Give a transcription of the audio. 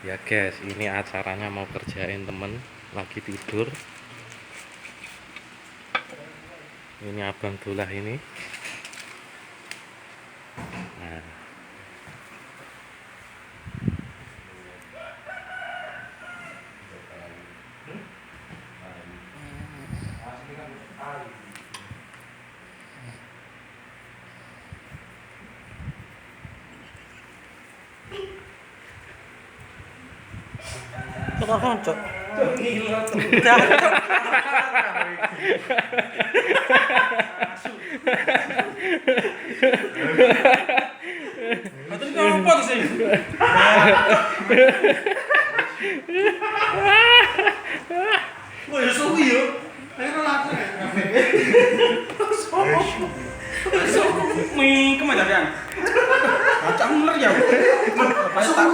Ya guys, ini acaranya mau kerjain temen lagi tidur. Ini abang Dullah ini. Nah, Tukang koncok. Atur ngopo to sih? Wah, ya suwi yo. Ayo laku. Mi kemana Acak bener ya. Pas tak